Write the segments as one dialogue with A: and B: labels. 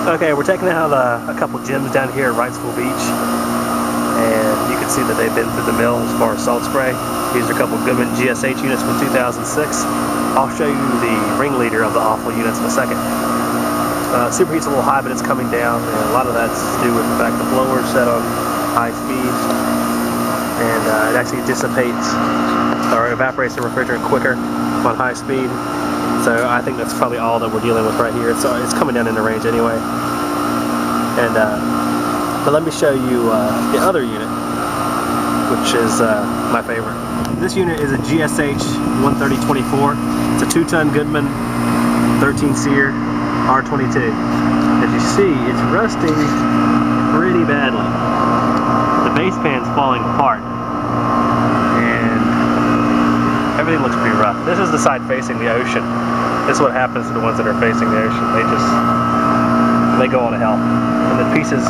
A: Okay, we're taking out a couple gyms down here at Wrightsville Beach, and you can see that they've been through the mill as far as salt spray. These are a couple Goodman GSH units from 2006. I'll show you the ringleader of the awful units in a second. Superheat's a little high, but it's coming down, and a lot of that's to do with the fact the blower's set on high speed, and it actually dissipates or evaporates the refrigerant quicker on high speed. So I think that's probably all that we're dealing with right here. It's coming down in the range anyway. And but let me show you the other unit, which is my favorite. This unit is a GSH 130-24. It's a 2-ton Goodman 13-seer R22. As you see, it's rusting pretty badly. The base pan's falling apart, and everything looks pretty rough. This is the side facing the ocean. This is what happens to the ones that are facing the ocean. They go on to hell. And the pieces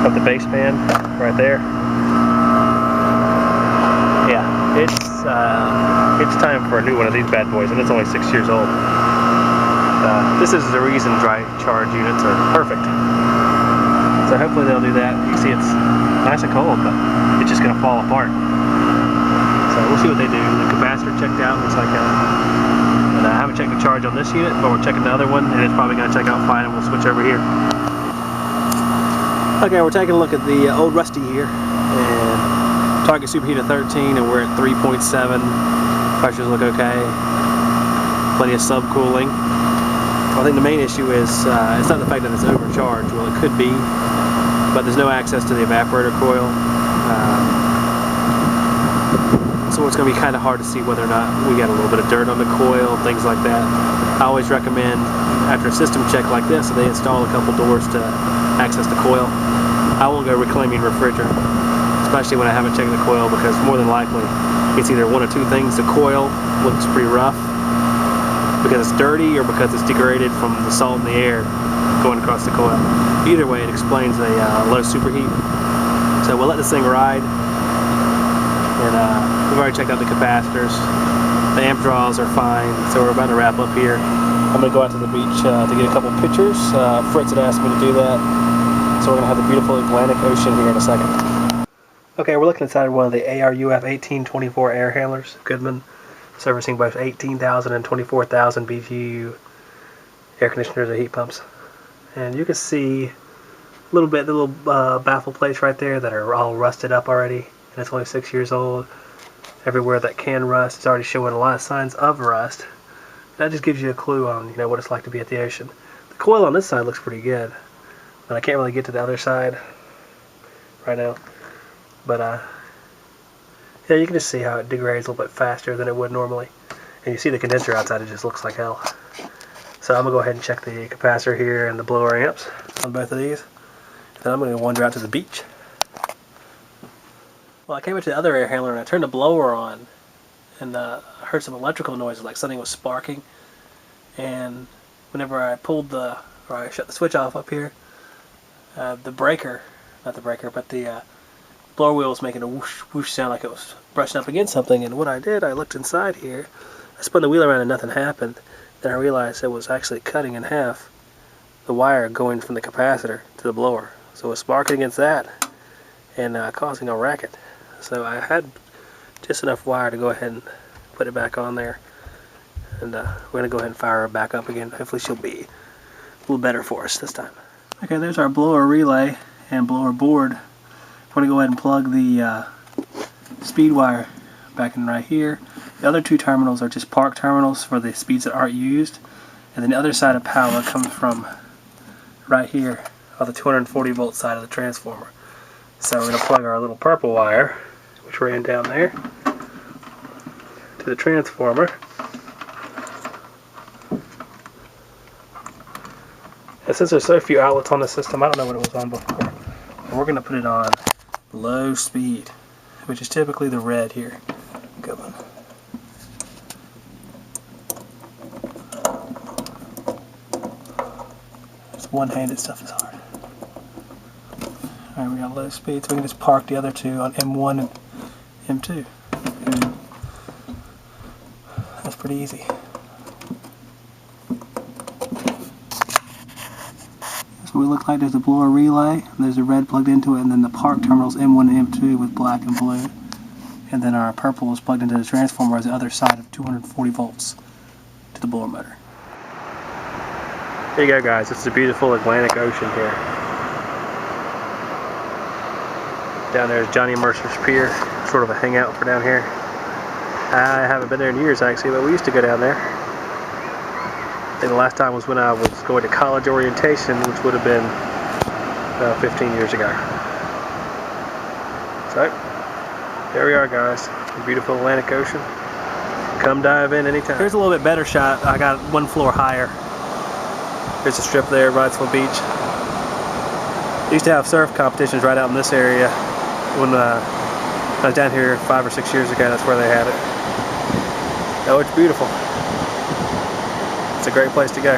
A: of the base pan right there. Yeah, it's time for a new one of these bad boys, and it's only 6 years old. This is the reason dry charge units are perfect. So hopefully they'll do that. You can see it's nice and cold, but it's just going to fall apart. So we'll see what they do. The capacitor checked out, looks like and I haven't checked the charge on this unit, but we're checking the other one, and it's probably going to check out fine, and we'll switch over here. Okay, we're taking a look at the old Rusty here, and target superheat of 13, and we're at 3.7. Pressures look okay. Plenty of subcooling. I think the main issue is it's not the fact that it's overcharged. Well, it could be, but there's no access to the evaporator coil. So it's going to be kind of hard to see whether or not we got a little bit of dirt on the coil, things like that. I always recommend, after a system check like this, that they install a couple doors to access the coil. I won't go reclaiming refrigerant, especially when I haven't checked the coil, because more than likely it's either one or two things. The coil looks pretty rough because it's dirty, or because it's degraded from the salt in the air going across the coil. Either way, it explains a low superheat. So we'll let this thing ride. And we've already checked out the capacitors. The amp draws are fine, so we're about to wrap up here. I'm going to go out to the beach to get a couple pictures. Fritz had asked me to do that, so we're going to have the beautiful Atlantic Ocean here in a second. Okay, we're looking inside one of the ARUF 1824 air handlers, Goodman, servicing both 18,000 and 24,000 BTU air conditioners and heat pumps. And you can see a little bit, the little baffle plates right there that are all rusted up already. And it's only 6 years old. Everywhere that can rust, it's already showing a lot of signs of rust. That just gives you a clue on what it's like to be at the ocean. The coil on this side looks pretty good, but I can't really get to the other side right now. But yeah, you can just see how it degrades a little bit faster than it would normally. And you see the condenser outside; it just looks like hell. So I'm gonna go ahead and check the capacitor here and the blower amps on both of these. Then I'm gonna wander out to the beach. Well, I came into the other air handler and I turned the blower on, and I heard some electrical noises, like something was sparking. And whenever I I shut the switch off up here, the breaker, not the breaker, but the blower wheel was making a whoosh whoosh sound, like it was brushing up against something. And what I did, I looked inside here, I spun the wheel around and nothing happened. Then I realized it was actually cutting in half the wire going from the capacitor to the blower. So it was sparking against that and causing a racket. So I had just enough wire to go ahead and put it back on there. And we're going to go ahead and fire her back up again. Hopefully she'll be a little better for us this time. Okay, there's our blower relay and blower board. I'm going to go ahead and plug the speed wire back in right here. The other two terminals are just park terminals for the speeds that aren't used. And then the other side of power comes from right here on the 240 volt side of the transformer. So we're going to plug our little purple wire, which ran down there, to the transformer. And since there's so few outlets on the system, I don't know what it was on before. And we're going to put it on low speed, which is typically the red here. Good one. This one-handed stuff is hard. Alright, we got low speed, so we can just park the other two on M1 and M2. And that's pretty easy. So we look like there's a blower relay, there's a red plugged into it, and then the park terminals M1 and M2 with black and blue. And then our purple is plugged into the transformer on the other side of 240 volts to the blower motor. There you go, guys. It's the beautiful Atlantic Ocean here. Down there is Johnny Mercer's Pier, sort of a hangout for down here. I haven't been there in years actually, but we used to go down there. I think the last time was when I was going to college orientation, which would have been about 15 years ago. So, there we are, guys. The beautiful Atlantic Ocean. Come dive in anytime. Here's a little bit better shot. I got one floor higher. There's a strip there, Wrightsville Beach. They used to have surf competitions right out in this area. When I was down here 5 or 6 years ago, that's where they had it. Oh, it's beautiful. It's a great place to go.